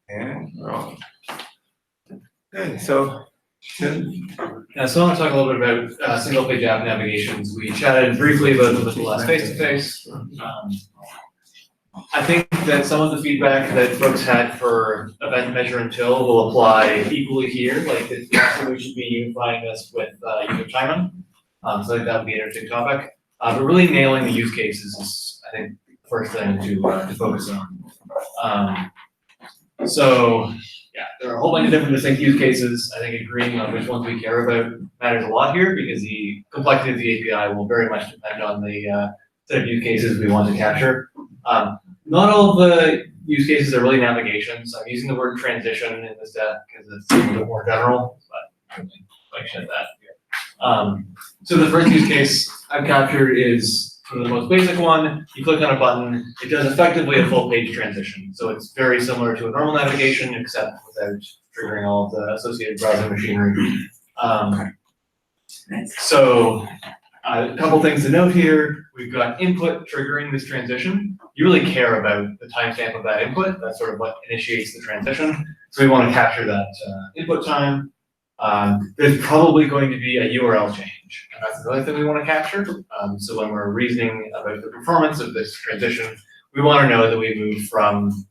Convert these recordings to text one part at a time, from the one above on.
And we're on. Okay, so Yeah, so I want to talk a little bit about single page app navigations. We chatted briefly about it with the last face-to-face. I think that some of the feedback that folks had for event measure until will apply equally here. Like, we should be unifying this with user timing. So I think that would be an interesting topic. But really nailing the use cases is, I think, the first thing to focus on. So yeah, there are a whole bunch of different distinct use cases. I think agreeing on which ones we care about matters a lot here, because the complexity of the API will very much depend on the set of use cases we want to capture. Not all of the use cases are really navigations. I'm using the word transition in this deck because it's a little bit more general, but I really like shed that here. So the first use case I've captured is sort of the most basic one. You click on a button, it does effectively a full page transition. So it's very similar to a normal navigation, except without triggering all of the associated browser machinery. So a couple things to note here. We've got input triggering this transition. You really care about the timestamp of that input. That's sort of what initiates the transition. So we want to capture that input time. There's probably going to be a URL change, and that's another thing we want to capture. So when we're reasoning about the performance of this transition, we want to know that we move from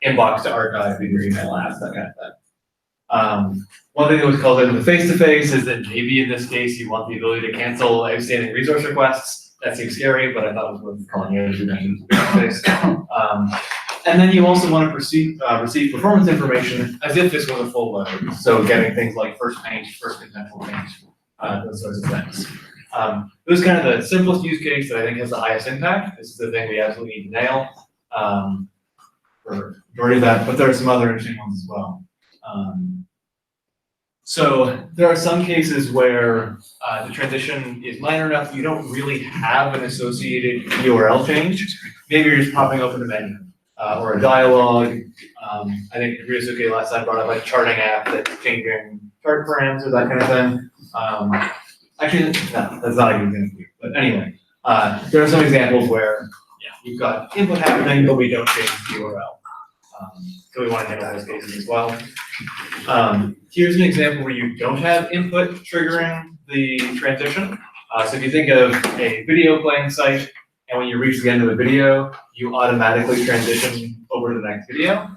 inbox to archive in your email apps, that kind of thing. One thing that was called out in the face-to-face is that maybe in this case you want the ability to cancel outstanding resource requests. That seems scary, but I thought it was worth calling out as you mentioned face-to-face. And then you also want to receive performance information as if this was a full load. So getting things like first paint, first contentful paint, those sorts of things. This is kind of the simplest use case that I think has the highest impact. This is the thing we absolutely need to nail for majority of that, but there are some other interesting ones as well. So there are some cases where the transition is minor enough you don't really have an associated URL change. Maybe you're just popping open a menu or a dialogue. I think Ryosuke last time brought up like charting app that's changing chart parameters, that kind of thing. Actually, no, that's not a good example. But anyway, there are some examples where you've got input happening, but we don't change the URL. So we want to handle those cases as well. Here's an example where you don't have input triggering the transition. So if you think of a video playing site, and when you reach the end of the video, you automatically transition over to the next video.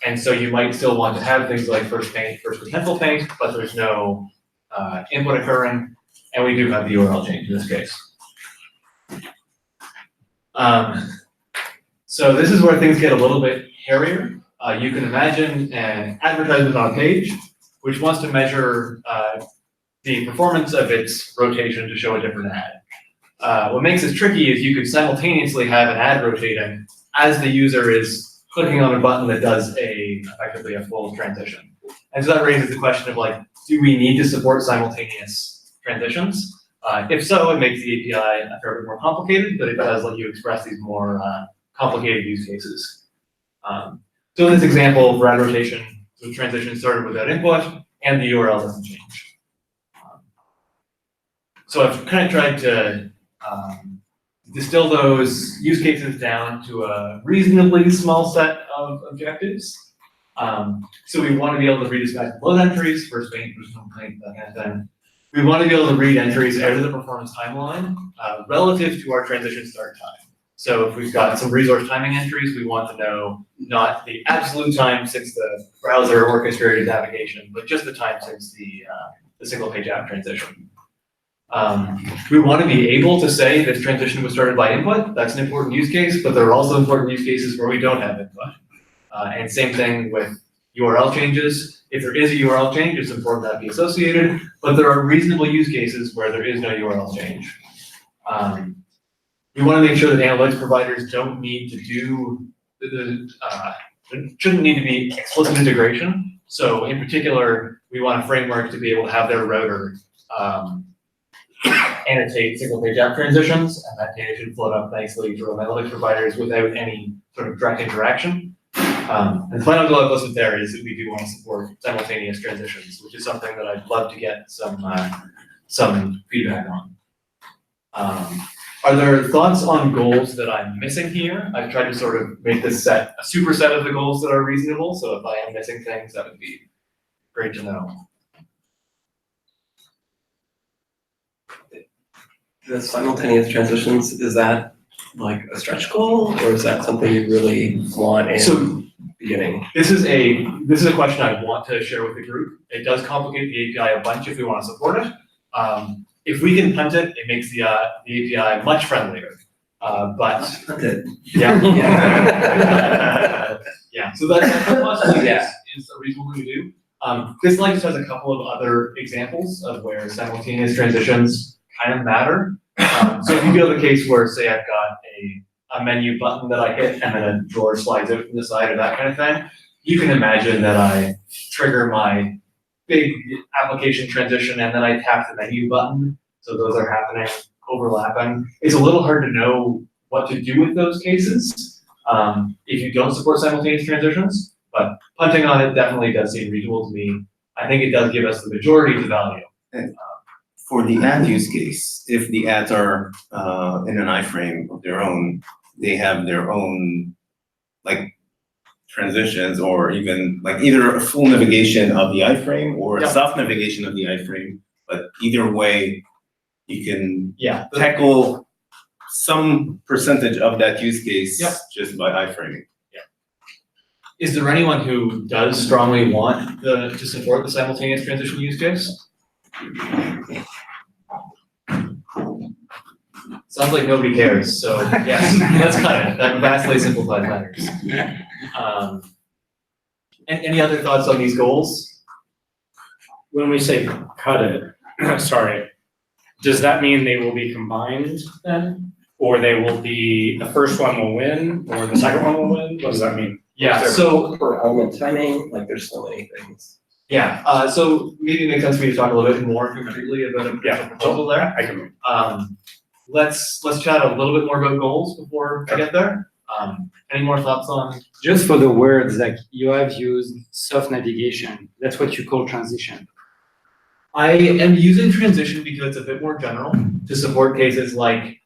And so you might still want to have things like first paint, first contentful paint, but there's no input occurring, and we do have the URL change in this case. So this is where things get a little bit hairier. You can imagine an advertisement on a page which wants to measure the performance of its rotation to show a different ad. What makes this tricky is you could simultaneously have an ad rotating as the user is clicking on a button that does effectively a full transition. And so that raises the question of like, do we need to support simultaneous transitions? If so, it makes the API a fair bit more complicated, but it does let you express these more complicated use cases. So in this example, for ad rotation, the transition started without input, and the URL doesn't change. So I've kind of tried to distill those use cases down to a reasonably small set of objectives. So we want to be able to redispatch load entries, first paint, first paint, that kind of thing. We want to be able to read entries out of the performance timeline relative to our transition start time. So if we've got some resource timing entries, we want to know not the absolute time since the browser orchestrated navigation, but just the time since the single page app transition. We want to be able to say this transition was started by input. That's an important use case, but there are also important use cases where we don't have input. And same thing with URL changes. If there is a URL change, it's important that be associated, but there are reasonable use cases where there is no URL change. We want to make sure that analytics providers don't need to do, shouldn't need to be explicit integration. So in particular, we want a framework to be able to have their router annotate single page app transitions, and that data should float up nicely to analytics providers without any sort of direct interaction. And the final goal I've listed there is that we do want to support simultaneous transitions, which is something that I'd love to get some feedback on. Are there thoughts on goals that I'm missing here? I've tried to sort of make this set, a superset of the goals that are reasonable, so if I am missing things, that would be great to know. The simultaneous transitions, is that like a stretch goal, or is that something you really want in So beginning? this is a question I want to share with the group. It does complicate the API a bunch if we want to support it. If we can punt it, it makes the API much friendlier. But yeah, yeah. So that's possibly is a reasonable thing to do. This slide just has a couple of other examples of where simultaneous transitions kind of matter. So if you do have a case where, say, I've got a menu button that I hit and then a drawer slides out from the side or that kind of thing, you can imagine that I trigger my big application transition and then I tap the menu button. So those are happening, overlapping. It's a little hard to know what to do with those cases if you don't support simultaneous transitions, but punting on it definitely does seem reasonable to me. I think it does give us the majority of the value. For the ad use case, if the ads are in an iframe of their own, they have their own like transitions, or even like either a full navigation of the iframe or a soft navigation of the iframe. But either way, you can tackle some percentage of that use case just by iframing. Is there anyone who does strongly want to support the simultaneous transition use case? Sounds like nobody cares, so yes, let's cut it. That vastly simplifies matters. Any other thoughts on these goals? When we say cut it, sorry, does that mean they will be combined then? Or they will be, the first one will win, or the second one will win? What does that mean? Yeah, so For element timing, like there's so many things. yeah, so maybe it makes sense for me to talk a little bit more concretely about a proposal there. I can. Let's chat a little bit more about goals before I get there. Any more thoughts on? Just for the words, like you have used soft navigation, that's what you call transition. I am using transition because it's a bit more general to support cases like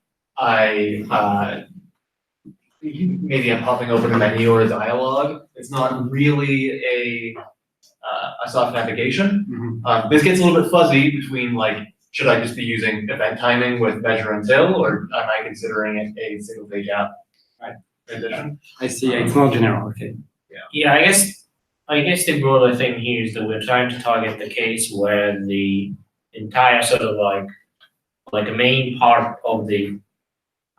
maybe I'm popping open a menu or a dialogue. It's not really a soft navigation. This gets a little bit fuzzy between like, should I just be using event timing with measure until, or am I considering it a single page app transition? I see, it's more general, okay. Yeah, I guess the broader thing here is that we're trying to target the case where the entire sort of like a main part of the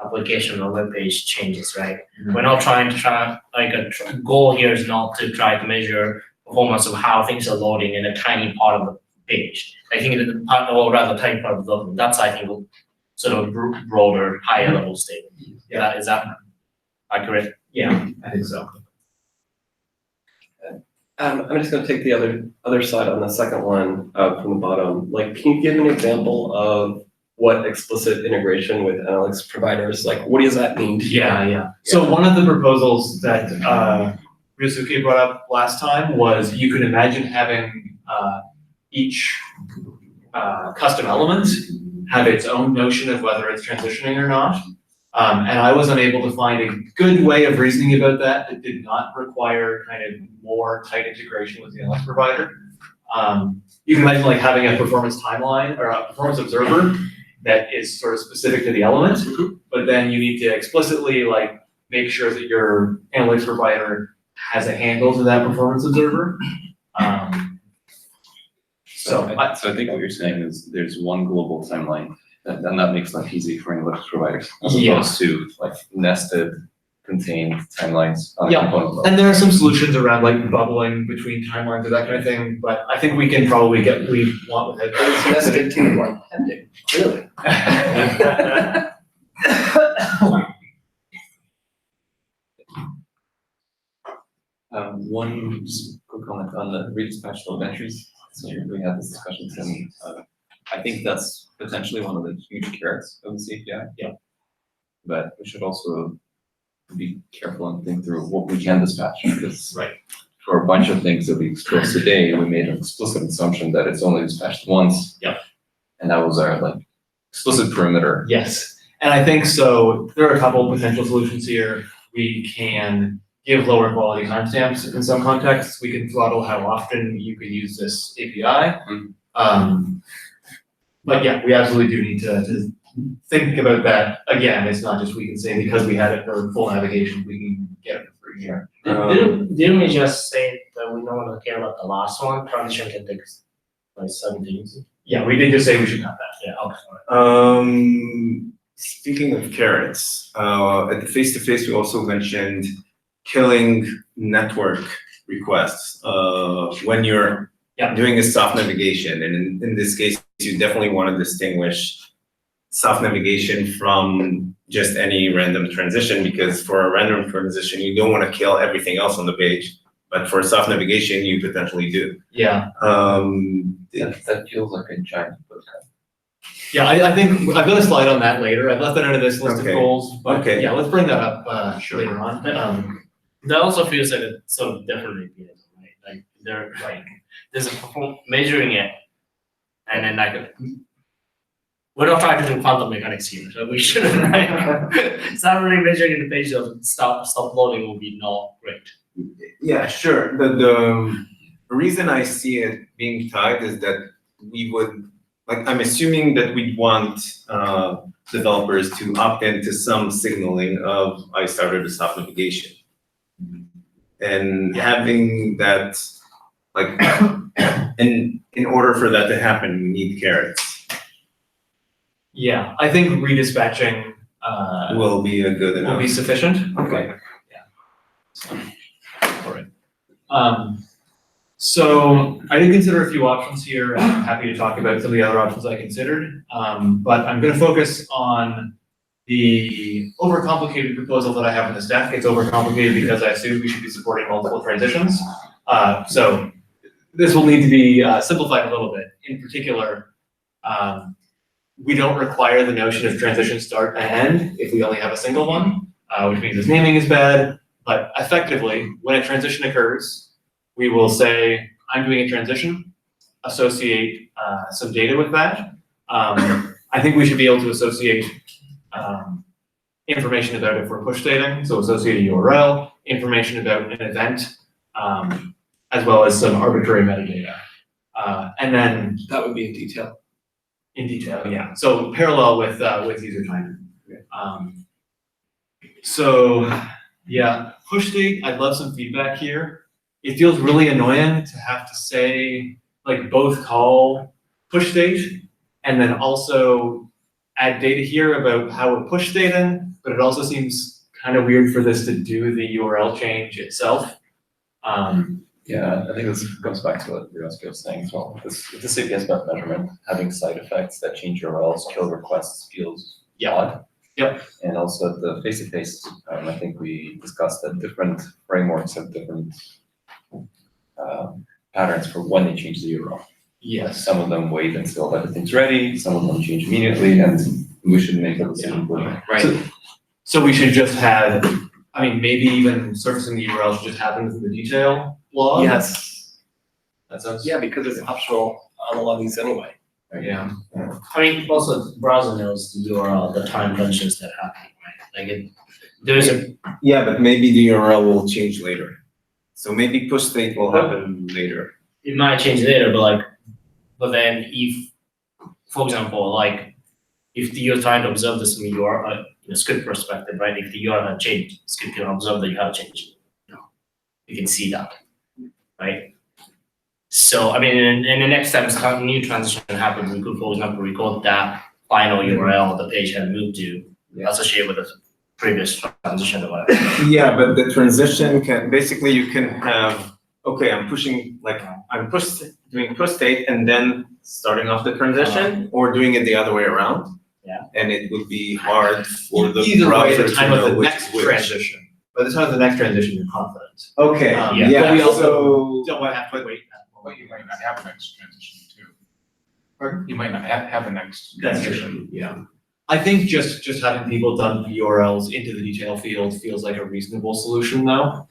application or web page changes, right? We're not trying to goal here is not to try to measure performance of how things are loading in a tiny part of the page. I think the part, or rather tiny part of the document, that's I think sort of broader, higher level statement. Yeah, is that accurate? Yeah, I think so. I'm just going to take the other side on the second one from the bottom. Like, can you give an example of what explicit integration with analytics providers, like what does that mean to you? Yeah. So one of the proposals that Ryosuke brought up last time was you could imagine having each custom element have its own notion of whether it's transitioning or not. And I was unable to find a good way of reasoning about that that did not require kind of more tight integration with the analytics provider. You can imagine like having a performance timeline or a performance observer that is sort of specific to the element, but then you need to explicitly like make sure that your analytics provider has a handle to that performance observer. So I think what you're saying is there's one global timeline, and that makes life easy for analytics providers, as opposed to like nested, contained timelines on a component level. And there are some solutions around like bubbling between timelines or that kind of thing, but I think we can probably get what we want with it. It's nested to one pending, really. One quick comment on the redispatchable entries. So we had this discussion, and I think that's potentially one of the huge carrots of this API. Yeah. But we should also be careful and think through what we can dispatch, because for a bunch of things that we exposed today, we made an explicit assumption that it's only dispatched once. Yep. And that was our like explicit perimeter. Yes. And I think so, there are a couple of potential solutions here. We can give lower quality timestamps in some contexts. We can throttle how often you can use this API. But yeah, we absolutely do need to think about that. Again, it's not just we can say because we had it for full navigation, we can get it for free here. Didn't we just say that we don't wanna care about the last one, transition can take like 17? Yeah, we did just say we should have that. Yeah, okay. Speaking of carrots, at the face-to-face, we also mentioned killing network requests, when you're Yeah. doing a soft navigation, and in this case, you definitely want to distinguish soft navigation from just any random transition, because for a random transition, you don't want to kill everything else on the page, but for soft navigation, you potentially do. Yeah, That feels like a giant bootcamp. yeah, I think I've got a slide on that later. I've left that into this list of Okay. goals, but Okay. yeah, let's bring that up later on. That also feels like a sort of different API, right? Like they're like, there's a measuring it, and then like, we're not trying to do quantum mechanics here, so we shouldn't, right? Start really measuring in the page of stop loading will be not great. Yeah, sure. The reason I see it being tied is that we would, like, I'm assuming that we want developers to opt into some signaling of I started a soft navigation. And having that, like, in order for that to happen, we need carrots. Yeah, I think redispatching Will be a good will enough. be sufficient. Okay. So I did consider a few options here, and I'm happy to talk about some of the other options I considered. But I'm gonna focus on the overcomplicated proposal that I have in this deck. It's overcomplicated because I assume we should be supporting multiple transitions. So this will need to be simplified a little bit. In particular, we don't require the notion of transition start and end if we only have a single one, which means its naming is bad. But effectively, when a transition occurs, we will say, I'm doing a transition, associate some data with that. I think we should be able to associate information about if we're push dating, so associate a URL, information about an event, as well as some arbitrary metadata. And then That would be in detail. in detail, yeah. So parallel with user time. So yeah, push date, I'd love some feedback here. It feels really annoying to have to say, like, both call push date and then also add data here about how we're push dating, but it also seems kind of weird for this to do the URL change itself. Yeah, I think this goes back to what Ryosuke was saying as well. With this APS map measurement, having side effects that change URLs, kill requests feels odd. Yep. And also at the face-to-face, I think we discussed that different frameworks have different patterns for when they change the URL. Yes. Some of them wait until everything's ready, some of them change immediately, and we should make a decision quickly. Right. So we should just have, I mean, maybe even surfacing the URL should just happen within the detail log? Yes. That sounds. Yeah, because it's optional on a lot of these anyway. Yeah. I mean, also the browser knows the URL, the time bunches that happen, right? Like there's a, Yeah, but maybe the URL will change later. So maybe push state will happen later. it might change later, but then if, for example, like if you're trying to observe this from your script perspective, right? If the URL had changed, script can observe that you have changed. You can see that, right? So I mean, in the next time a new transition happens, we could, for example, record that final URL the page had moved to associated with the previous transition or whatever. Yeah, but the transition can, basically you can have, okay, I'm doing push state and then starting off the transition, or doing it the other way around. Yeah. And it would be hard for the Either way, browser the to time of know the which next is which. transition. By the time of the next transition, you're confident. Okay, Yeah. yeah, But we also so. don't want to have to wait that long. But you might not have a next transition too. Pardon? You might not have a next That's transition. true, yeah. I think just having people dump URLs into the detail field feels like a reasonable solution though.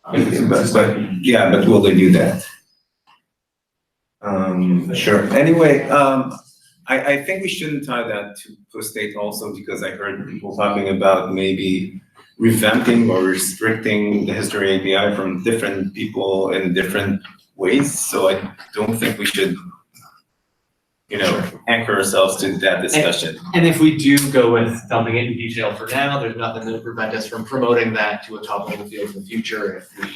But will they do that? Sure, anyway, I think we shouldn't tie that to post date also because I heard people talking about maybe revamping or restricting the history API from different people in different ways. So I don't think we should, anchor ourselves to that discussion. And if we do go with dumping it in detail for now, there's nothing that would prevent us from promoting that to a top level field in the future if we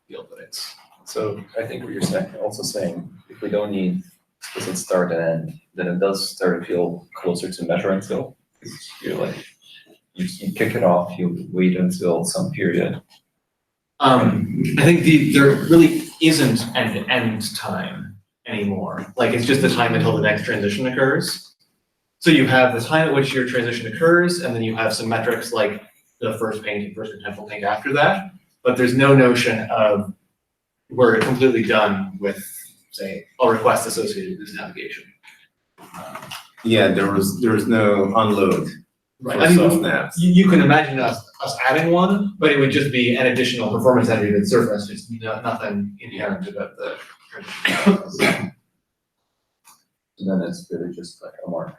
feel that it's. So I think what you're saying, also saying, if we don't need explicit start and end, then it does start to feel closer to measure until. Because you're like, you kick it off, you wait until some period. I think there really isn't an end time anymore. Like, it's just the time until the next transition occurs. So you have the time at which your transition occurs, and then you have some metrics like the first paint and first contentful paint after that. But there's no notion of we're completely done with, say, a request associated with this navigation. Yeah, there was no unload Right. for I mean, soft naps. you can imagine us adding one, but it would just be an additional performance entry that surfaced. It's nothing inherent about the. And then it's really just like a mark.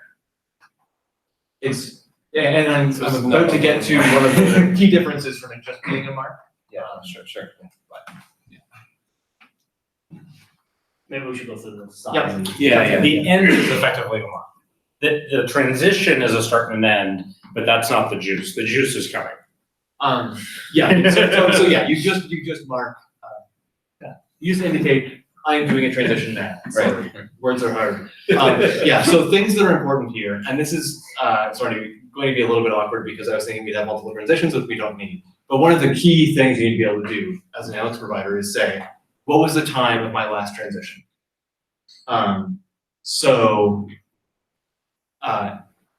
It's, and I'm about to get to one of the key differences from it just being a mark. Yeah, sure. Maybe we should go through the design. Yep. Yeah, the end is effectively a mark. The transition is a start and an end, but that's not the juice. The juice is coming. Yeah, so yeah, you just mark, you just indicate, I am doing a transition now. Sorry, words are hard. Yeah, so things that are important here, and this is, going to be a little bit awkward because I was thinking we'd have multiple transitions, which we don't need. But one of the key things you need to be able to do as an Alex provider is say, what was the time of my last transition?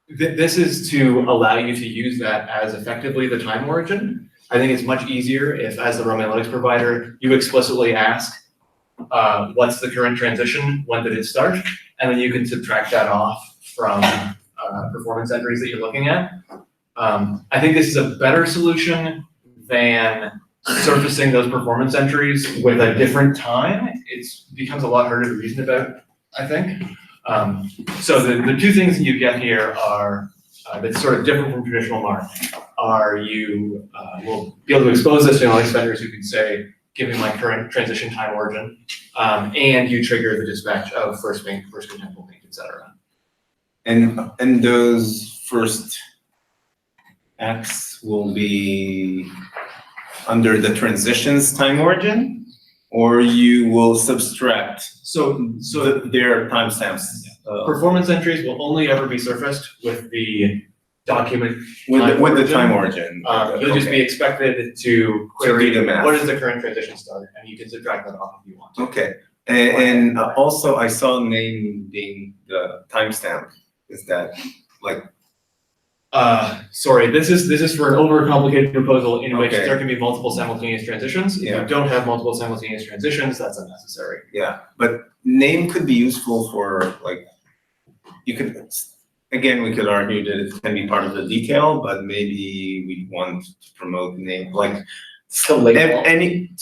This is to allow you to use that as effectively the time origin. I think it's much easier if, as the Roam Analytics provider, you explicitly ask, what's the current transition, when did it start? And then you can subtract that off from performance entries that you're looking at. I think this is a better solution than surfacing those performance entries with a different time. It becomes a lot harder to reason about, I think. So the two things that you get here are, that's sort of different from traditional mark, are you will be able to expose this to analytics vendors who can say, give me my current transition time origin, and you trigger the dispatch of first paint, first contentful paint, et cetera. And those first acts will be under the transitions time origin, or you will subtract So their timestamps. performance entries will only ever be surfaced with the document. With the time origin. You'll just be Okay. expected to query, do the math. what is the current transition start, and you can subtract that off if you want. Okay, and also I saw name being the timestamp. Is that like? Sorry, this is for an overcomplicated proposal in which Okay. there can be multiple simultaneous transitions. If Yeah. you don't have multiple simultaneous transitions, that's unnecessary. Yeah, but name could be useful for like, you could, again, we could argue that it can be part of the detail, but maybe we want to promote name, like. To label.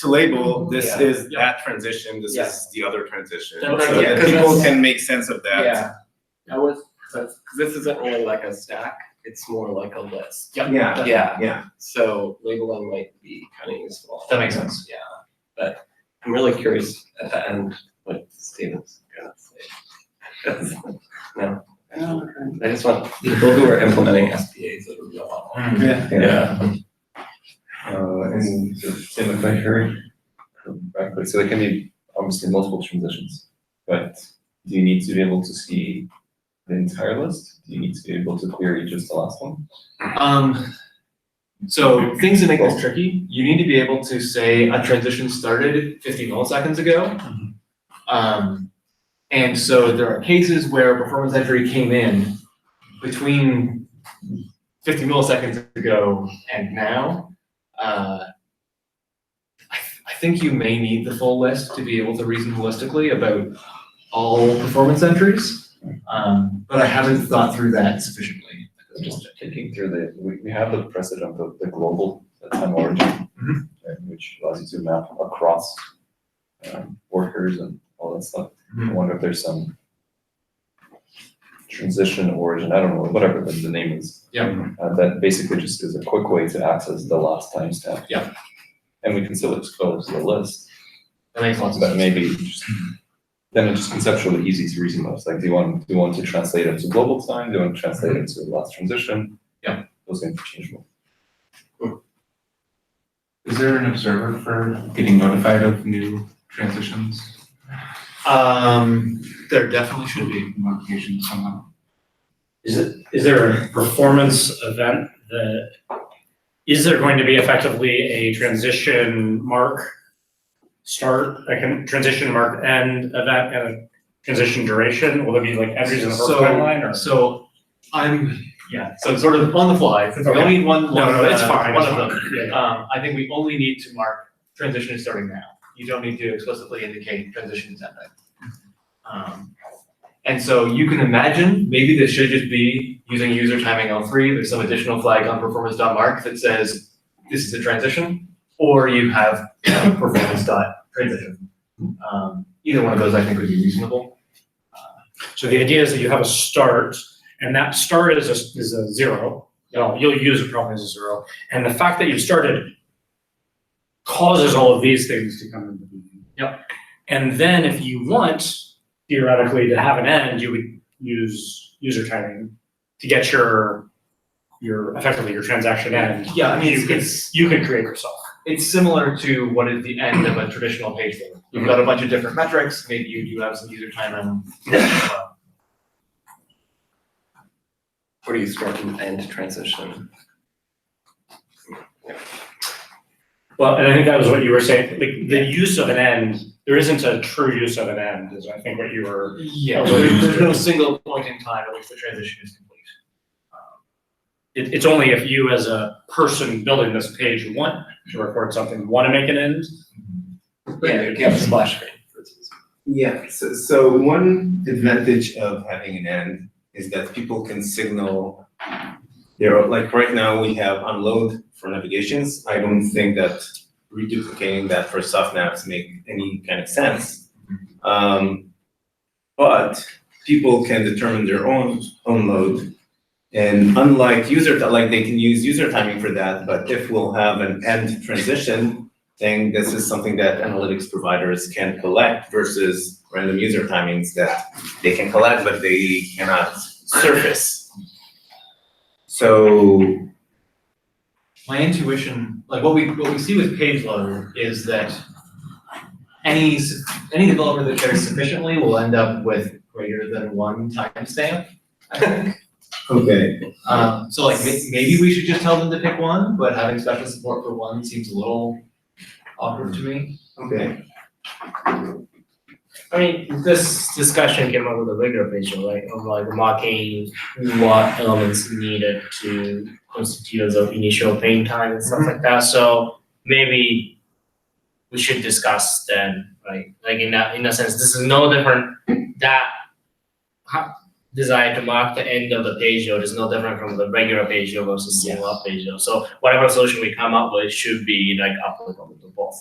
To label, this Yeah. is that transition, this Yeah. is the other transition. That's- So yeah, that 'cause people that's- can make sense of that. Yeah, because this isn't really like a stack, it's more like a list. Yep. Yeah, Yeah, yeah. so labeling might be kind of useful. That makes sense. Yeah, but I'm really curious at the end what Steven's gonna say. No, I just want people who are implementing SPAs at a real level. Yeah. And Tim, if I heard correctly, so there can be obviously multiple transitions, but do you need to be able to see the entire list? Do you need to be able to query just the last one? So things that make this tricky, you need to be able to say a transition started 50 milliseconds ago. And so there are cases where a performance entry came in between 50 milliseconds ago and now. I think you may need the full list to be able to reason holistically about all performance entries. But I haven't thought through that sufficiently. Just taking through we have the precedent of the global time origin, Mhm. right, which allows you to map across workers and all that stuff. I wonder if there's some transition origin, I don't know, whatever the name is. Yeah. That basically just is a quick way to access the last timestamp. Yeah. And we can still expose the list, That makes lots of but sense. maybe just, then it's just conceptually easy to reason those. Like, do you want to translate it to global time? Do you want to translate it to last transition? Yeah. Those are interchangeable. Is there an observer for getting notified of new transitions? There definitely should be. Notification somehow? Is there a performance event that, is there going to be effectively a transition mark start, transition mark end event and a transition duration? Will there be like entries in the first timeline or? So so sort of on the fly, since we Okay. only need one, No, it's fine. one it's of fine. them. Yeah. I think we only need to mark transition is starting now. You don't need to explicitly indicate transition is ending. And so you can imagine, maybe this should just be using user timing L3, there's some additional flag on performance.mark that says this is a transition, or you have performance.transition. Either one of those I think would be reasonable. So the idea is that you have a start, and that start is a zero. You'll use it probably as a zero. And the fact that you've started causes all of these things to come into being. Yep. And then if you want, theoretically, to have an end, you would use user timing to get your effectively your transaction end. Yeah, I mean, You can create yourself. it's similar to what is the end of a traditional page load. You've got a bunch of different metrics, maybe you do have some user timing. Where do you start and end transition? Well, and I think that was what you were saying, like the use of an end, there isn't a true use of an end, is I think what you were. Yeah, so there's no single point in time at which the transition is complete. It's only if you as a person building this page want to record something, want to make an end. Yeah, you have a splash screen, for instance. Yeah, so one advantage of having an end is that people can signal like right now we have unload for navigations. I don't think that reduplicating that for softmaps make any kind of sense. But people can determine their own load. And unlike they can use user timing for that, but if we'll have an end transition, then this is something that analytics providers can collect versus random user timings that they can collect, but they cannot surface. So My intuition, like what we see with page load is that any developer that cares sufficiently will end up with greater than one timestamp, I think. okay, So like maybe we should just tell them to pick one, but having special support for one seems a little awkward to me. okay. I mean, this discussion came up with a bigger picture, right, of like marking what elements needed to constitute the initial paying time and stuff like that, so maybe we should discuss then, right, like in a sense, this is no different, that desire to mark the end of the page load is no different from the regular page load versus single up page load, so whatever solution we come up with should be like applicable to both.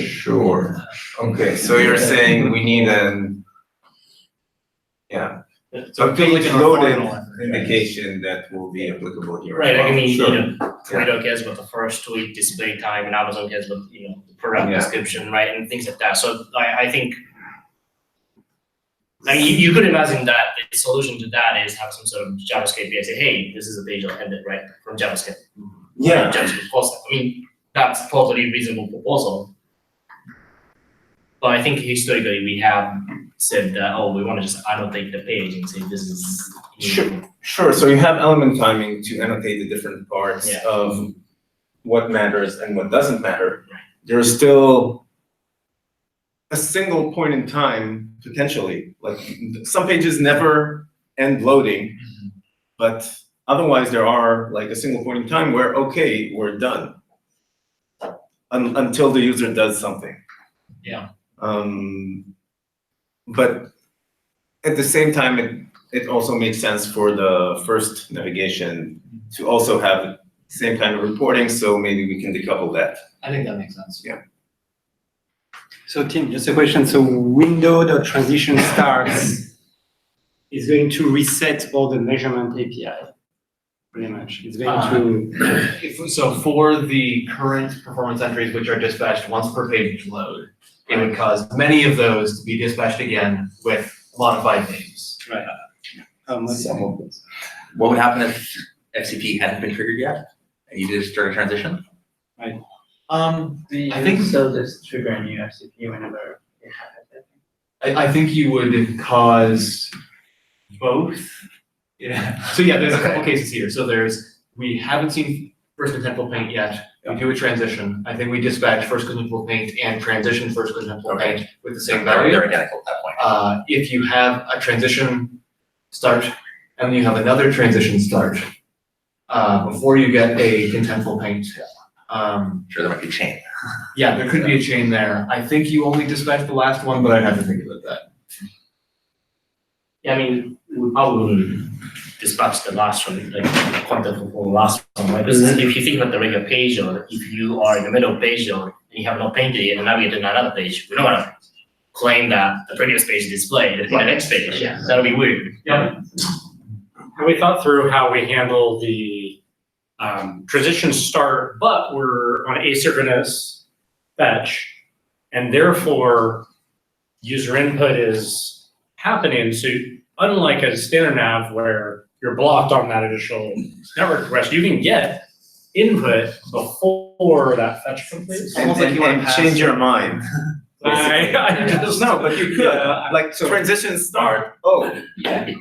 Sure. Okay, so you're saying we need So a page like an loaded orthogonal indication that will be applicable here. Right, like I mean, Sure. Twitter cares about the first tweet display time and Amazon cares about, the product Yeah. description, right, and things like that, so I think like you could imagine that the solution to that is have some sort of JavaScript API say, hey, this is a page that ended, right, from JavaScript. Yeah, JavaScript post, I mean, that's totally reasonable proposal. But I think historically we have said that, we wanna just annotate the page and say this is. sure, so you have element timing to annotate the different parts Yeah. of what matters and what doesn't matter. There's still a single point in time, potentially, like some pages never end loading, but otherwise there are like a single point in time where, okay, we're done. Until the user does something. Yeah. But at the same time, it also makes sense for the first navigation to also have the same kind of reporting, so maybe we can decouple that. I think that makes sense. So Tim, just a question. So window.transition starts It's going to reset all the measurement API, pretty much. It's going to, So for the current performance entries, which are dispatched once per page load, it would cause many of those to be dispatched again with modified names. Some of this. What would happen if FCP hadn't been triggered yet? And you just start a transition? I think so this trigger a new FCP whenever it happens. I think you would cause both. Yeah. So yeah, there's a couple cases here. So we haven't seen first contentful paint yet. We do a transition. I think we dispatch first contentful paint and transition first contentful paint with the same value. They're identical at that point. If you have a transition start and then you have another transition start, before you get a contentful paint. Sure, there might be a chain. Yeah, there could be a chain there. I think you only dispatch the last one, but I'd have to think about that. Yeah, I mean, we probably dispatch the last one, like content for the last one, right? Because if you think about the regular page load, if you are in the middle of page load and you have not painted it and now you're doing another page, we're not gonna claim that the previous page is displayed in the next page. Yeah. That'll be weird. Yeah. And we thought through how we handle the transition start, but we're on asynchronous fetch, and therefore user input is happening. So unlike a standard nav where you're blocked on that initial network request, you can get input before that fetch completes. Almost like you wanna pass change your mind. I just No, but you could, Yeah, like, so- transition start, oh, Yeah.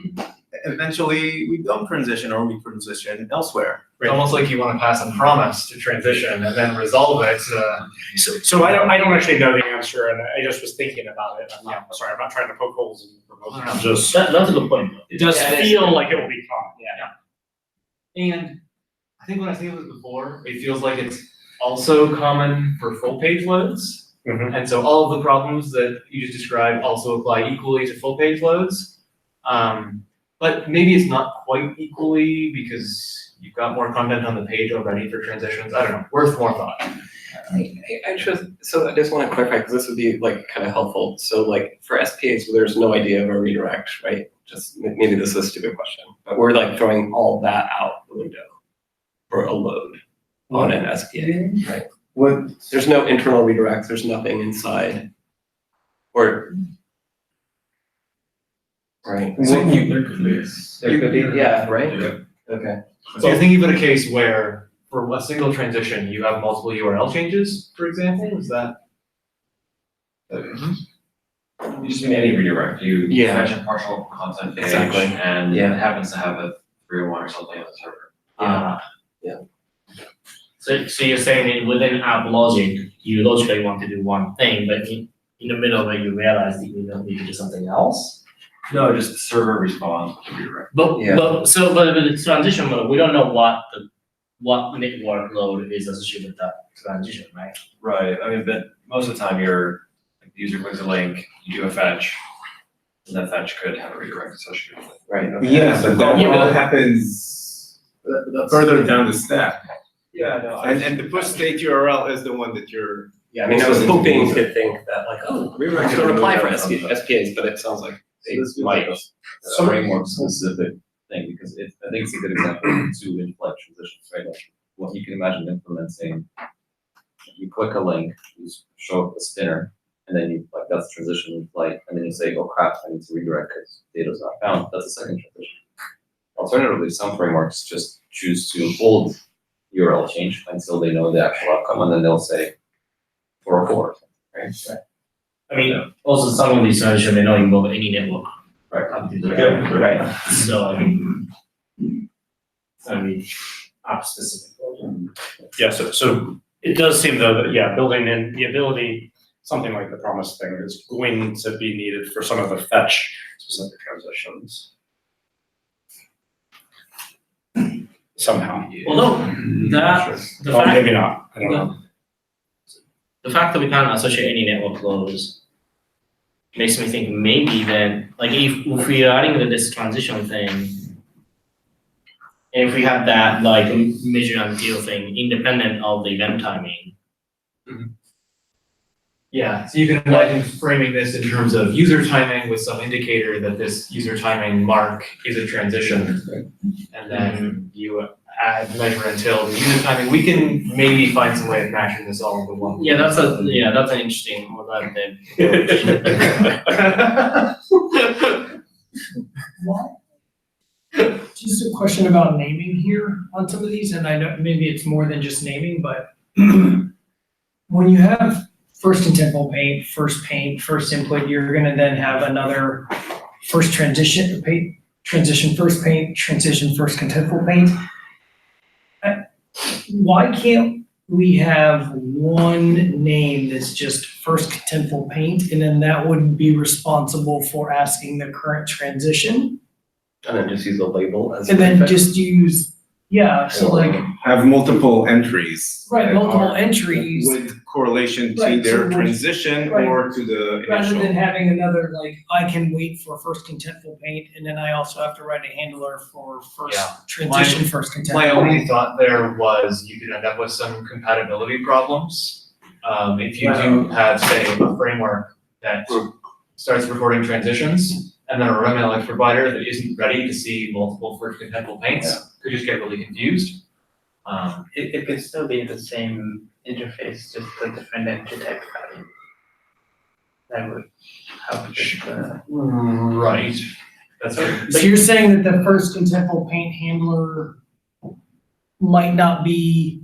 eventually we don't transition or we transition elsewhere. It's almost like you wanna pass a promise to transition and then resolve it. So I don't actually know the answer, and I just was thinking about it. I'm not trying to poke holes in the proposal. I'm just, That's a good point. it does Yeah, it is. feel like it will be common. And I think when I think of it before, it feels like it's also common for full page loads. Mhm. And so all of the problems that you just described also apply equally to full page loads. But maybe it's not quite equally because you've got more content on the page already for transitions. I don't know, worth more thought. I just want to clarify, because this would be like kind of helpful. So like for SPAs, there's no idea of a redirect, right? Just maybe this is a stupid question, but we're like throwing all that out the window for a load on an SPA, right? What, There's no internal redirects, there's nothing inside. Or. Right. So There could be, yeah, right? Okay. So you're thinking about a case where for a single transition, you have multiple URL changes, for example, is that? You just mean any redirect, you Yeah. fetch a partial content page Exactly. and Yeah. it happens to have a 301 or something on the server. Yeah. So you're saying that within app logic, you logically want to do one thing, but in the middle where you realize that you need to do something else? No, just the server responds to redirect. But Yeah. but the transition mode, we don't know what network load is associated with that transition, right? Right, I mean, but most of the time like the user clicks a link, you do a fetch, and that fetch could have a redirect associated with it. Right. Okay. yeah, but that Yeah, all but- happens further down the stack. Yeah, no, And the push state URL is the one that you're. Yeah, I mean, I was hoping to think that like, oh, Redirect don't could apply for remove that from SPAs, but it sounds like they This is might. like a framework specific thing, because I think it's a good example of two in-flight transitions, right? Like, what you can imagine implementing, you click a link, you show up a spinner, and then you, like, that's transition in flight, and then you say, oh crap, I need to redirect because data's not found, that's a second transition. Alternatively, some frameworks just choose to hold URL change until they know the actual outcome, and then they'll say 404, right? I mean, also some of these transition may not involve any network. Right. Up to the Right. So I mean, app specific. Yeah, so it does seem though that, yeah, building in the ability, something like the promise thing is going to be needed for some of the fetch specific transitions. Somehow. Although that the Or fact maybe not, I don't know. the fact that we can't associate any network loads makes me think maybe then, like if we are adding this transition thing, and if we have that like measure and deal thing independent of the event timing, Yeah, so you can imagine framing this in terms of user timing with some indicator that this user timing mark is a transition. And then you add measure until the user timing. We can maybe find some way of matching this all into one. Yeah, that's an interesting model then. Just a question about naming here on some of these, and I know maybe it's more than just naming, but when you have first contentful paint, first input, you're gonna then have another first transition paint, transition first paint, transition first contentful paint. Why can't we have one name that's just first contentful paint, and then that would be responsible for asking the current transition? And then just use the label as. And then just use, yeah, so like, Have multiple entries. right, that multiple are entries, With correlation to Right, so their we're- transition right. or to the rather than initial. having another, like, I can wait for first contentful paint, and then I also have to write a handler for first Yeah. transition, first contentful. My only thought there was you could end up with some compatibility problems. If you do have, say, a framework that starts recording transitions, and then a run analytics provider that isn't ready to see multiple first contentful paints, could just get really confused. It could still be the same interface, just a different entry type value. That would help with Right, that's right. So you're saying that the first contentful paint handler might not be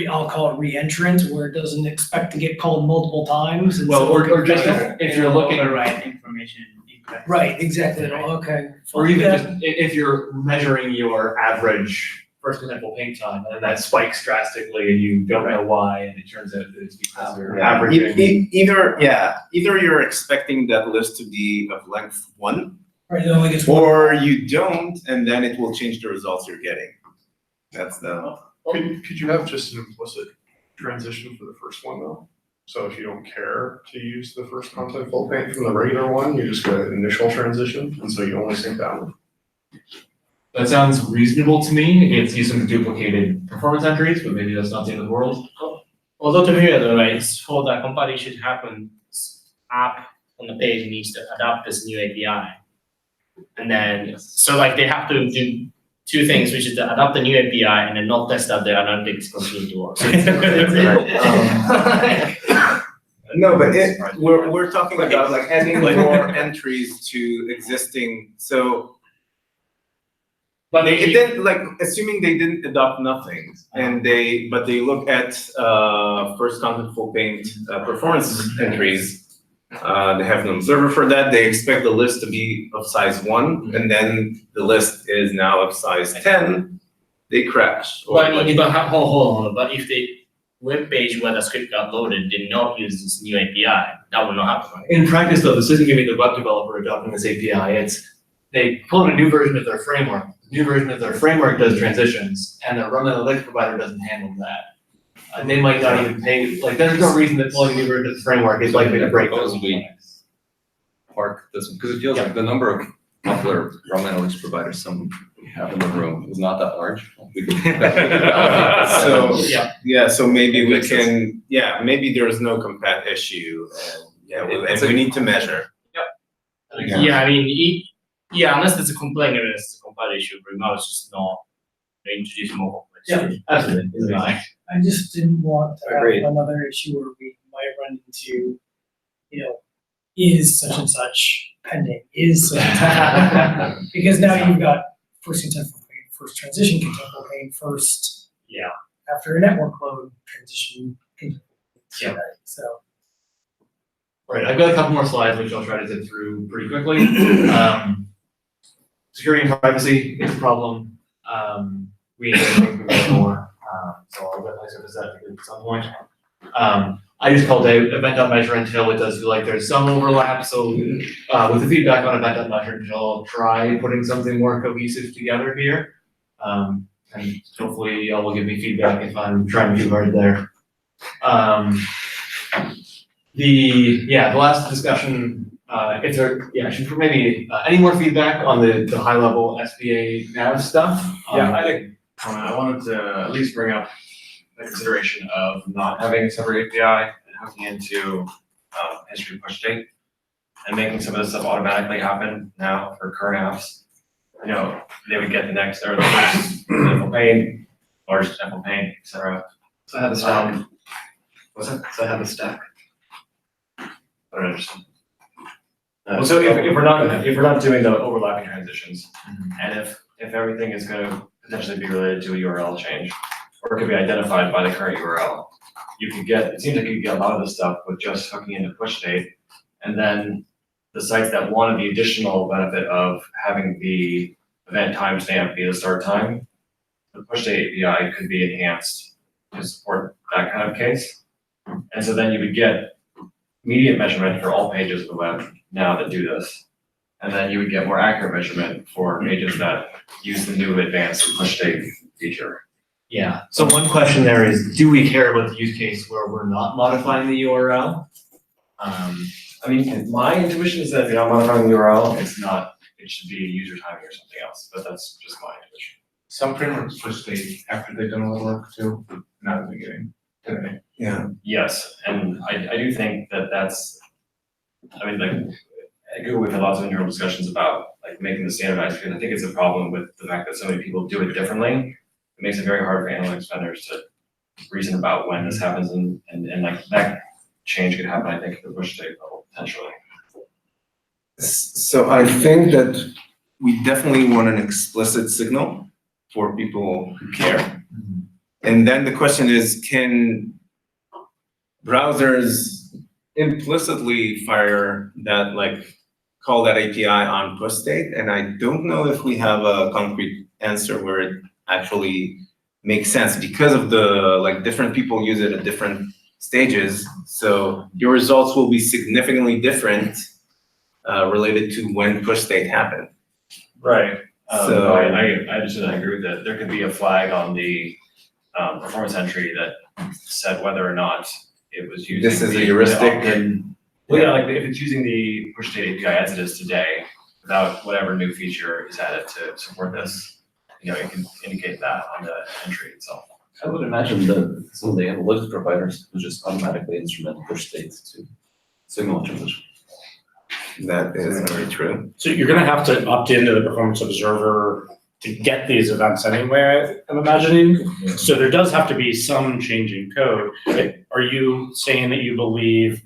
I'll call it re-entrant, where it doesn't expect to get called multiple times? and Well, so it or could just fail? if you're looking, override information. Right, exactly, okay. or even Yeah. just if you're measuring your average first contentful paint time, and that spikes drastically and you don't know why, and it turns out that it's because you're averaging. Either you're expecting that list to be of length 1, Right, it only gets one. or you don't, and then it will change the results you're getting. That's the. Could you have just an implicit transition for the first one though? So if you don't care to use the first contentful paint from the regular one, you just get an initial transition, and so you only sync that one. That sounds reasonable to me. It's using duplicated performance entries, but maybe that's not the end of the world. Although to be fair, right, for the compilation to happen, app on the page needs to adopt this new API. And then, so like they have to do two things, which is to adopt the new API and then not test that the analytics continue to work. So No, but we're talking about like adding more entries to existing, so. But It didn't, like, assuming they didn't adopt nothing, and but they look at, first contentful paint, performance entries. They have an observer for that, they expect the list to be of size 1, and then the list is now of size 10, they crash. Or But, like- hold on, but if the web page where the script got loaded did not use this new API, that would not happen, right? In practice though, this isn't giving the web developer adopting this API, it's they pull in a new version of their framework. The new version of their framework does transitions, and the run analytics provider doesn't handle that. And they might not even pay, like, there's no reason that pulling a new version of the framework is likely to break those. Park this one, because it feels like the number of popular ROM analytics providers some we have in the room is not that large. We could So, Yeah. so maybe we Makes sense. can, maybe there is no compat issue, and It's we need to measure. Yeah. Yeah, I mean, unless there's a complaint, or it's a compile issue, pretty much it's just not introduce more complexity. Absolutely. I just didn't want to Agreed. have another issue where we might run into, is such and such pending, is such and such. Because now you've got first contentful paint, first transition contentful paint, first. Yeah. After a network load, transition contentful paint. Yeah. So. Right, I've got a couple more slides which I'll try to zip through pretty quickly. Security and privacy is a problem. We need to think more, so I'll get myself to that at some point. I just called out event.measure until it does feel like there's some overlap, so with the feedback on event.measure until I'll try putting something more cohesive together here. And hopefully y'all will give me feedback if I'm trying too hard there. The last discussion, if there, should maybe any more feedback on the high level SBA nav stuff? I think, I wanted to at least bring up the consideration of not having a separate API and hooking into history push date and making some of this stuff automatically happen now for current apps, they would get the next or the first example paint, large example paint, et cetera. So I have the stack. What's that? So I have the stack. I don't understand. Well, so if we're not doing the overlapping transitions, and if everything is going to potentially be related to a URL change, or it could be identified by the current URL, it seems like you could get a lot of this stuff with just hooking into push date, and then the sites that wanted the additional benefit of having the event timestamp be the start time, the push date API could be enhanced to support that kind of case. And so then you would get immediate measurement for all pages of the web now that do this. And then you would get more accurate measurement for pages that use the new advanced push date feature. Yeah, so one question there is, do we care about the use case where we're not modifying the URL? I mean, my intuition is that if you're not modifying the URL, it should be user timing or something else, but that's just my intuition. Some frameworks push date after they've done all the work too, not at the beginning. Today. Yeah. Yes, and I do think that's, I mean, like, at Google, we've had lots of internal discussions about like making the standardized, because I think it's a problem with the fact that so many people do it differently. It makes it very hard for analytics vendors to reason about when this happens, and like that change could happen, I think, at the push date level, potentially. So I think that we definitely want an explicit signal for people who care. And then the question is, can browsers implicitly fire that, like, call that API on push state? And I don't know if we have a concrete answer where it actually makes sense, because of the, like, different people use it at different stages. So your results will be significantly different related to when push state happened. Right. So- No, I understand, I agree with that. There could be a flag on the performance entry that said whether or not it was using. This is a the heuristic. opt-in. Well, yeah, like if it's using the push date API as it is today, without whatever new feature is added to support this, it can indicate that on the entry itself. I would imagine that some of the analytics providers would just automatically instrument push states to signal transition. That is very true. So you're gonna have to opt into the performance observer to get these events anyway, I'm imagining. So there does have to be some change in code. Are you saying that you believe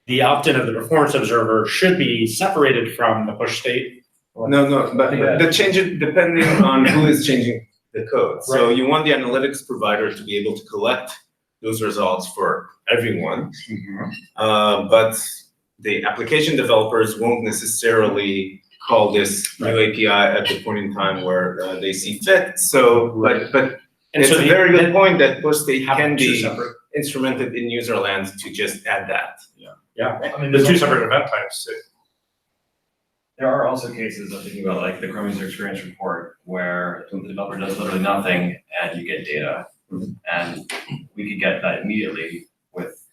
the opt-in of the performance observer should be separated from the push state? No, but the change it depending on who is changing the code. So you want the analytics provider to be able to collect those results for everyone. But the application developers won't necessarily call this new API at the point in time where they see fit. So, but And it's so a the- very good point that push state Have can two be separate- instrumented in user land to just add that. Yeah, I mean, the two separate event types. There are also cases of thinking about like the Chrome user experience report where the developer does literally nothing and you get data. And we could get that immediately with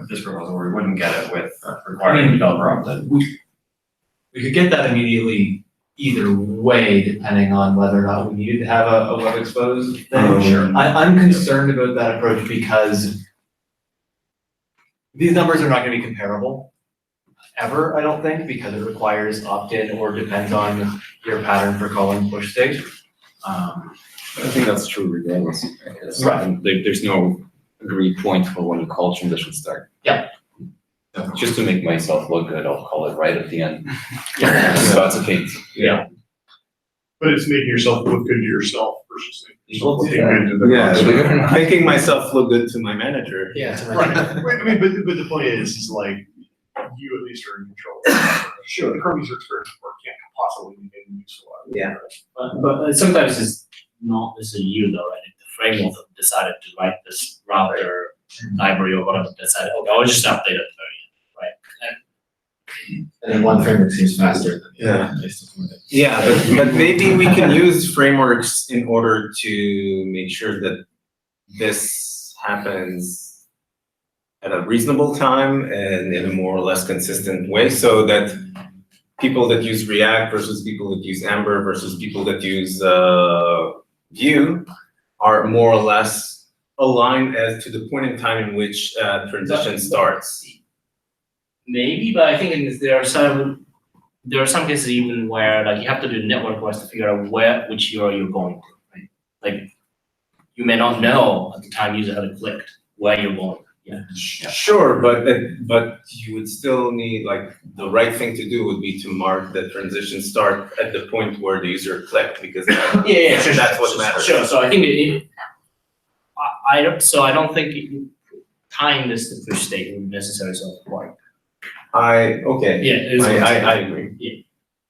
this proposal, where we wouldn't get it with requiring developer opt-in. We could get that immediately either way, depending on whether or not we needed to have a web exposed thing. Sure. I'm concerned about that approach because these numbers are not gonna be comparable ever, I don't think, because it requires opt-in or depends on your pattern for calling push state. I think that's true regardless. Right. There's no agreed point for when you call transition start. Yeah. Just to make myself look good, I'll call it right at the end. So that's okay. Yeah. But it's making yourself look good to yourself versus looking Yeah. good to the customer. Making myself look good to my manager. Yeah. Right, I mean, but the point is like, you at least are in control. Sure. The Chrome user experience report can't possibly be made useful. Yeah. But sometimes it's not necessarily you though, and if the framework decided to write this router library or whatever, decided, okay, I'll just update it for you, right? And then one framework seems faster than the Yeah. other. Yeah, but maybe we can use frameworks in order to make sure that this happens at a reasonable time and in a more or less consistent way, so that people that use React versus people that use Ember versus people that use Vue are more or less align as to the point in time in which transition starts. Maybe, but I think there are some cases even where like you have to do network requests to figure out which URL you're going to, right? Like you may not know at the time user had clicked where you're going. Yeah. Sure, but you would still need, like, the right thing to do would be to mark the transition start at the point where the user clicked, because Sure, that's what matters. Sure, so I think I don't think time is the push state would necessarily solve the problem. Okay. Yeah, it is. I agree. Yeah.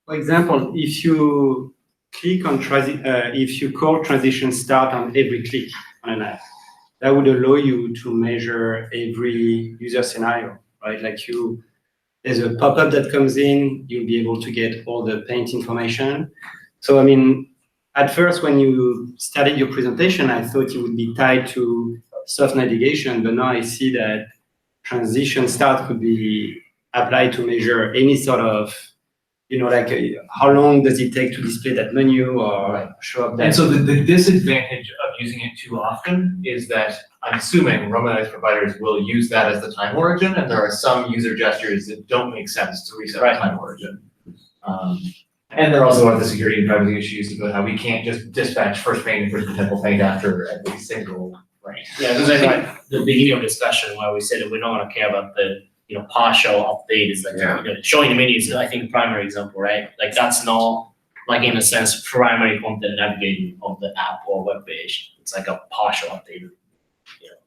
For example, if you click on if you call transition start on every click on an app, that would allow you to measure every user scenario, right? Like there's a pop-up that comes in, you'll be able to get all the paint information. So, I mean, at first when you started your presentation, I thought it would be tied to soft navigation, but now I see that transition start could be applied to measure any sort of, like how long does it take to display that menu or show up that. And so the disadvantage of using it too often is that I'm assuming Romanized providers will use that as the time origin, and there are some user gestures that don't make sense to reset the time origin. And there also are the security and privacy issues about how we can't just dispatch first paint and first contentful paint after every single frame. Yeah, because I think the beginning of discussion where we said that we're not gonna care about the partial update is like showing the menu is I think the primary example, right? Like that's not like in a sense primary content navigating of the app or web page. It's like a partial update of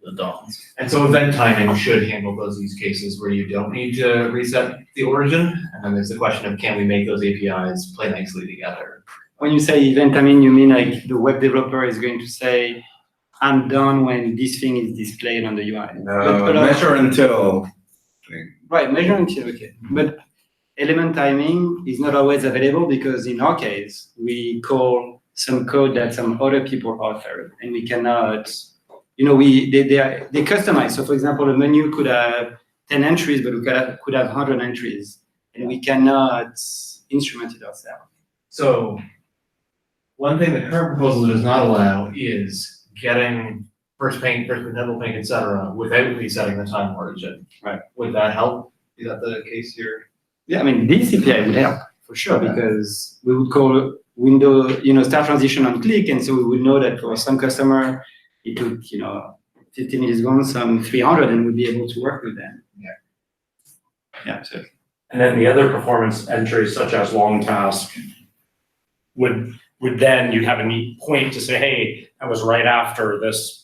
the DOMs. And so event timing should handle those use cases where you don't need to reset the origin. And then there's the question of can we make those APIs play nicely together? When you say event timing, you mean like the web developer is going to say, I'm done when this thing is displayed on the UI. Measure until. Right, measure until, okay. But element timing is not always available because in our case, we call some code that some other people authored and we cannot, they customize. So for example, a menu could have 10 entries, but we could have 100 entries and we cannot instrument it ourselves. So one thing the current proposal does not allow is getting first paint, first contentful paint, et cetera, without resetting the time origin. Right. Would that help? Is that the case here? Yeah, I mean, this API would help for sure because we would call window, start transition on click. And so we would know that for some customer, it took, 50 milliseconds, some 300, and we'd be able to work with them. Yeah. So. And then the other performance entries such as long task would then you'd have a neat point to say, hey, that was right after this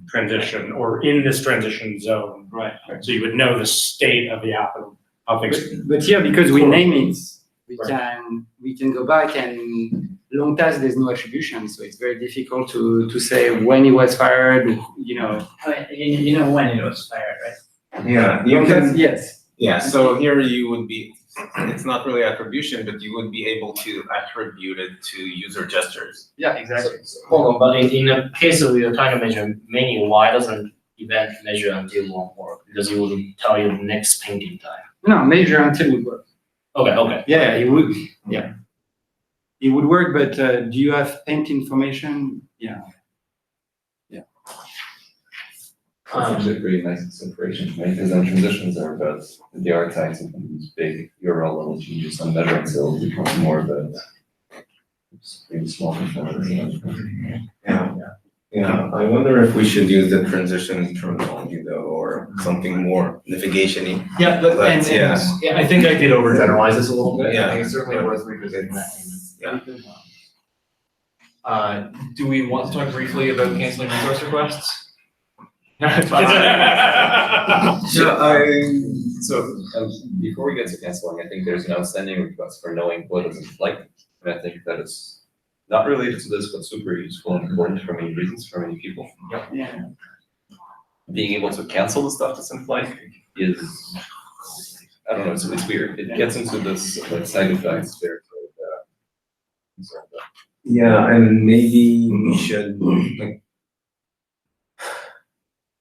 transition or in this transition zone. Right. So you would know the state of the app and how things. But here, because we name it, we can go back and long task, there's no attribution. So it's very difficult to say when it was fired, You know when it was fired, right? Yeah, you can, yes. yeah, so here you would be, it's not really attribution, but you would be able to attribute it to user gestures. Yeah, exactly. Hold on, but in the case of you're trying to measure menu, why doesn't event measure until won't work? Because it would tell you the next painting time. No, measure until would work. Okay. Yeah, it would. Yeah. It would work, but do you have paint information? Yeah. It's actually pretty nice separation, right? Because then transitions are about the archetypes and these big URL level changes on measure until it becomes more about maybe small components. Yeah, I wonder if we should use the transition terminology though, or something more navigation-y. Yeah, I think I did overgeneralize this a little bit. Yeah. I think it's certainly worth revisiting that. Do we want to talk briefly about canceling resource requests? So before we get to canceling, I think there's an outstanding request for knowing what is in flight. And I think that is not related to this, but super useful and important for many reasons, for many people. Yep. Yeah. Being able to cancel the stuff that's in flight is, I don't know, it's weird. It gets into this side effects there. Yeah, and maybe we should, like,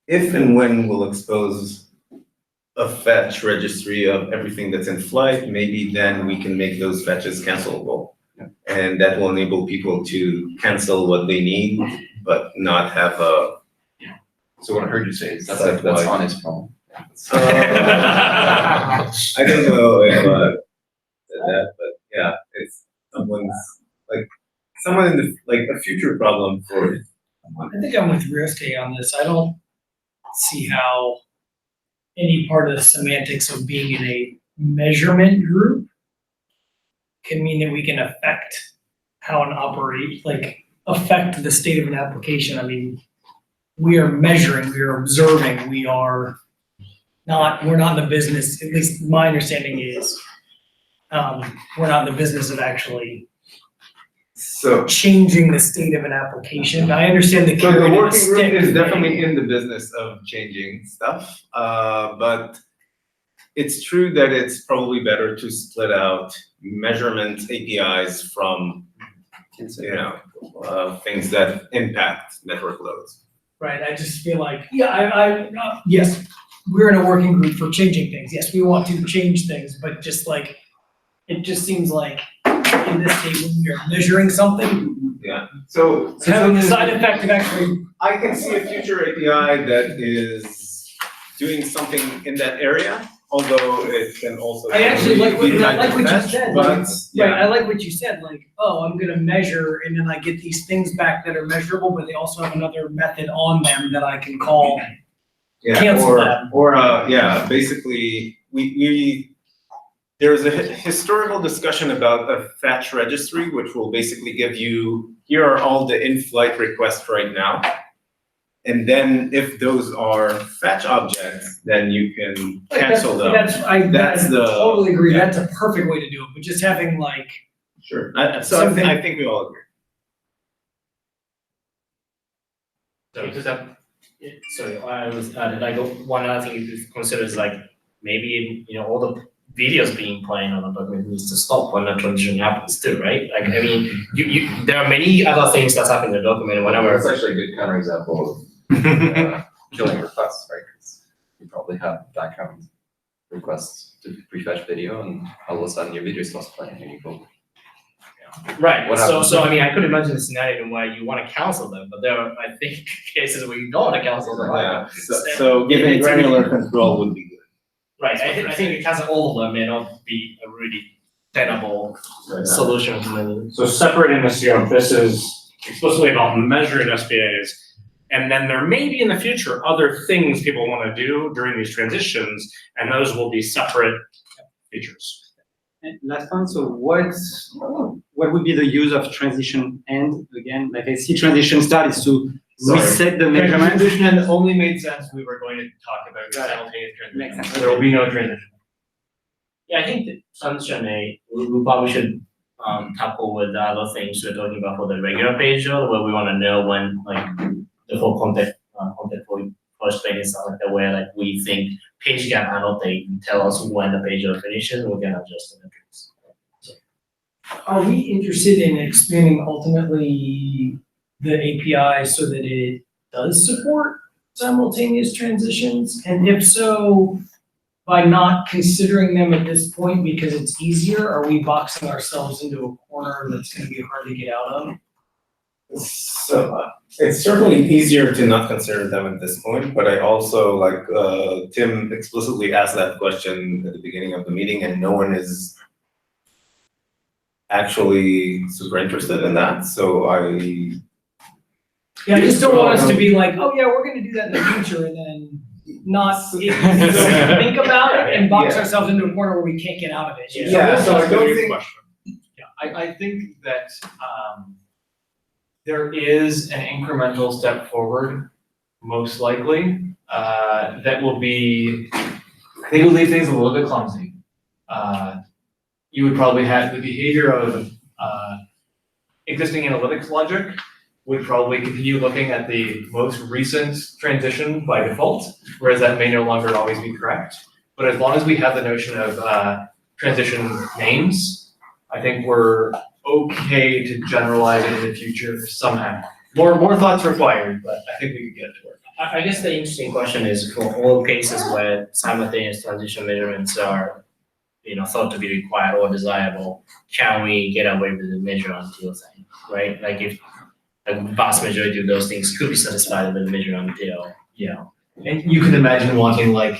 if and when we'll expose a fetch registry of everything that's in flight, maybe then we can make those fetches cancelable. Yeah. And that will enable people to cancel what they need, but not have a So what I heard you say is that's Like that's why? on his phone. I don't know if that, but yeah, it's someone in a future problem for it. I think I'm with Risky on this. I don't see how any part of the semantics of being in a measurement group can mean that we can affect how an affect the state of an application. I mean, we are measuring, we are observing, we're not in the business, at least my understanding is, we're not in the business of actually So changing the state of an application. I understand the So carrot the and the working group stick is thing. definitely in the business of changing stuff, but it's true that it's probably better to split out measurement APIs from, things that impact network loads. Right, I just feel like, yes, we're in a working group for changing things. Yes, we want to change things, but just like, it just seems like in this case, when we are measuring something, Yeah, so. it's having the side effect of actually. I can see a future API that is doing something in that area, although it can also. I actually like what be you tied to fetch, said, But, right, yeah, I like what you said, like, oh, I'm gonna measure and then I get these things back that are measurable, but they also have another method on them that I can call. yeah, cancel that. basically, there's a historical discussion about a fetch registry, which will basically give you, here are all the in-flight requests right now. And then if those are fetch objects, then you can cancel them. I totally agree, yeah. that's a perfect way to do it, but just having like. Sure, I think we all agree. So I was one other thing to consider is like maybe all the videos being playing on the document needs to stop when a transition happens too, right? Like I mean, there are many other things that's happening in the document whenever. That's actually a good counterexample of killing requests, right? 'Cause you probably have background requests to prefetch video, and all of a sudden your video stops playing, and you go. Right, What so happens? I mean, I could imagine a scenario where you wanna cancel them, but there are, I think, cases where you don't wanna cancel them. Yeah, so giving granular control would be good. Right, I think cancel all of them may not be a really tenable solution to many. So separating this, this is explicitly about measured SPAs. And then there may be in the future other things people want to do during these transitions, and those will be separate features. And last one, so what would be the use of transition end again? Like I see transition start is to reset the measurement. Transition only made sense, we were going to talk about simultaneous Makes transition. sense. There will be no transition. Yeah, I think that transition we probably should tackle with the other things we're talking about for the regular page load, where we wanna know when like the whole context for first page is like the way like we think page can annotate and tell us when the page load finishes, we can adjust the metrics. Are we interested in expanding ultimately the API so that it does support simultaneous transitions? And if so, by not considering them at this point because it's easier, are we boxing ourselves into a corner that's gonna be hard to get out of? So it's certainly easier to not consider them at this point, but I also Tim explicitly asked that question at the beginning of the meeting, and no one is actually super interested in that. So Yeah, I just don't want us to be like, oh yeah, we're gonna do that in the future and then not think about it and box Yeah. ourselves into a corner where we can't get out of it. Yeah, so I don't think. I think that, there is an incremental step forward, most likely, that will be, I think it will leave things a little bit clumsy. You would probably have the behavior of, existing analytics logic would probably continue looking at the most recent transition by default, whereas that may no longer always be correct. But as long as we have the notion of, transition names, I think we're okay to generalize it in the future somehow. More thoughts required, but I think we can get it to work. I guess the interesting question is for all cases where simultaneous transition measurements are, thought to be required or desirable, can we get away with the measure until thing, right? Like if a vast majority of those things could be satisfied with the measure until, Yeah, and you can imagine wanting like,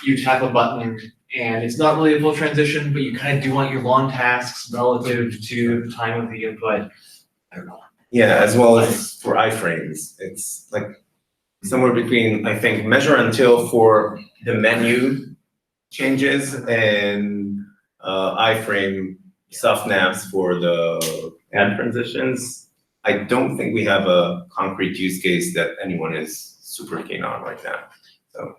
you tap a button and it's not really a full transition, but you kind of do want your long tasks relative to the time of the input. I don't know. Yeah, as well as for iframes, it's like somewhere between, I think, measure until for the menu changes and iframe soft navs for the add transitions. I don't think we have a concrete use case that anyone is super keen on right now. So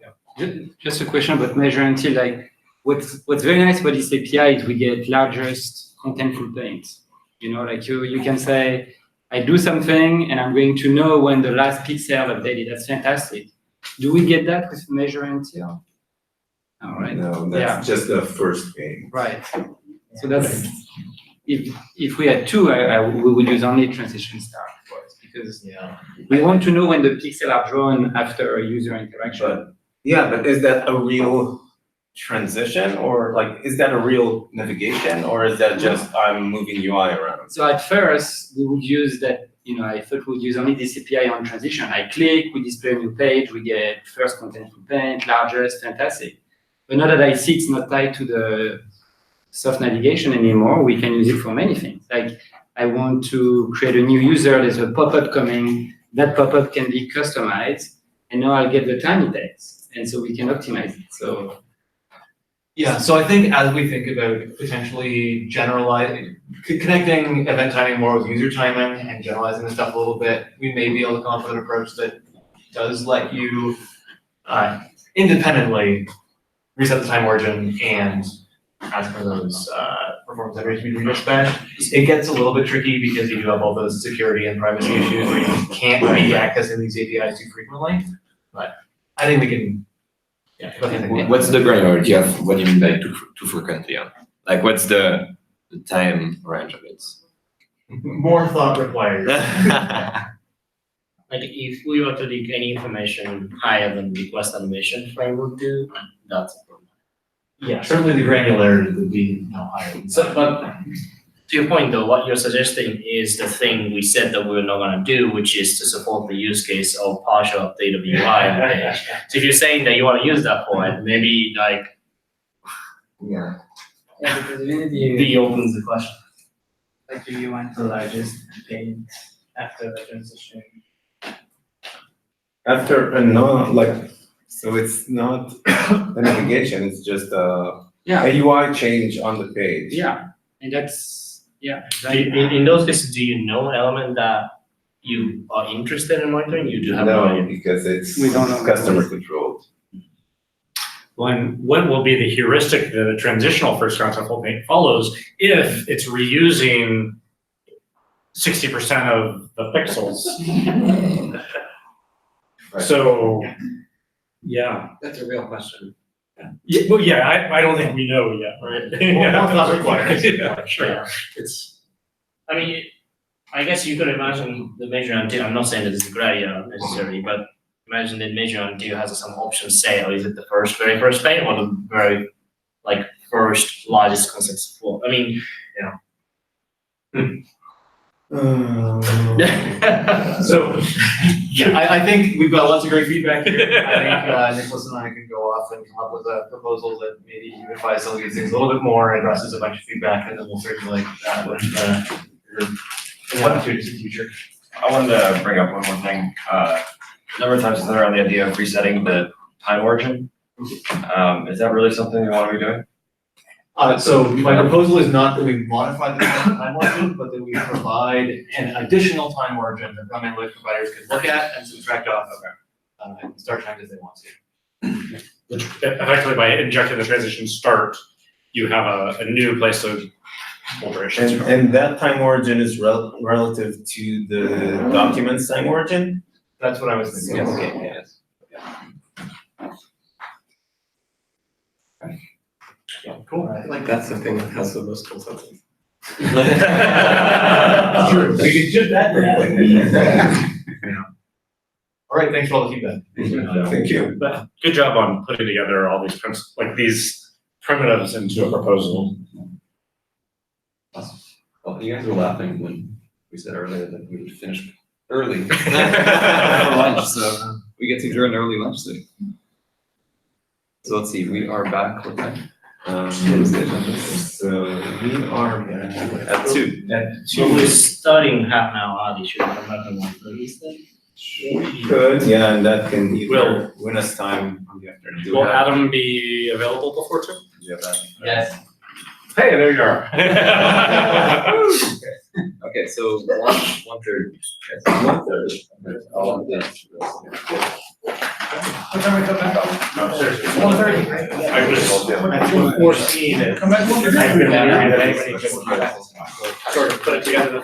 Just a question about measure until, like, what's very nice about this API is we get largest contentful paints. You know, like you can say, I do something and I'm going to know when the last pixel updated. That's fantastic. Do we get that with measure until? All right. no, that's just the first game. Right. So that's, if we had two, we would use only transition start, of course, because we want to know when the pixels are drawn after a user interaction. But is that a real transition, or like, is that a real navigation, or is that just I'm moving UI around? So at first, we would use that, I thought we would use only this API on transition. I click, we display a new page, we get first contentful paint, largest, fantastic. But now that I see it's not tied to the soft navigation anymore, we can use it for many things. Like, I want to create a new user, there's a pop-up coming, that pop-up can be customized, and now I'll get the time it takes. And so we can optimize it, so. Yeah, so I think as we think about potentially connecting event timing more with user timing and generalizing the stuff a little bit, we may be able to come up with an approach that does let you independently reset the time origin and ask for those performance generation between your spend. It gets a little bit tricky because you do have all those security and privacy issues where you can't be accessing these APIs too frequently, but I think we can. What's the granularity of what do you mean by too frequently? Like, what's the time range of it? More thought required. Like, if we were to leak any information higher than the request animation frame would do, that's a problem. Yeah, certainly the granularity would be higher. So, but to your point though, what you're suggesting is the thing we said that we were not gonna do, which is to support the use case of partial update of UI on the page. So if you're saying that you wanna use that for it, maybe like. Yeah, because when B opens the question. like, do you want the largest paint after the transition? After so it's not a navigation, it's just a UI change on the page. Yeah, and that's, In those cases, do you know an element that you are interested in monitoring? You do have no No, idea. because it's We don't know. customer controlled. When will be the heuristic that a transitional first contentful paint follows if it's reusing 60% of the pixels? Right. So, yeah. That's a real question. Yeah, well, yeah, I don't think we know yet, right? More thought required. Yeah, sure. I mean, I guess you could imagine the measure until, I'm not saying that it's a gray area necessarily, but imagine the measure until has some option say, or is it the very first paint or the very, like, first largest concept floor? I mean, So, yeah, I think we've got lots of great feedback here. I think Nicholas and I can go off and come up with a proposal that maybe unifies some of these things a little bit more, addresses a bunch of feedback, and then we'll circulate that with your opportunities in the future. I wanted to bring up one more thing. A number of times around the idea of resetting the time origin. Is that really something we want to be doing? So my proposal is not that we modify the time origin, but that we provide an additional time origin that front-end web providers can look at and subtract off of, start times if they want to. Which effectively by injecting the transition start, you have a new place of alterations. And that time origin is relative to the document's time origin? That's what I was thinking. Yes, okay, yes. Cool. I feel like that's the thing that has the most consensus. True, we can just that. All right, thanks for all the feedback. Thank you. But good job on putting together all these these primitives into a proposal. Well, you guys were laughing when we said earlier that we would finish early for lunch, so We get to enjoy an early lunch today. So let's see, we are back, what time? So we are At 2. So we're starting half an hour early, should we come back in 1:30 then? we could, yeah, and that can either win us time on the afternoon. Do we Will have- Adam be available before 2? Yeah, that- Yes. Hey, there you are. Okay, so 1:30. Yes, 1:30. All of this. What time we come back? 1:30, right? I was foreseeing it. Come back 1:30. I've been wondering that anybody could sort of put it together.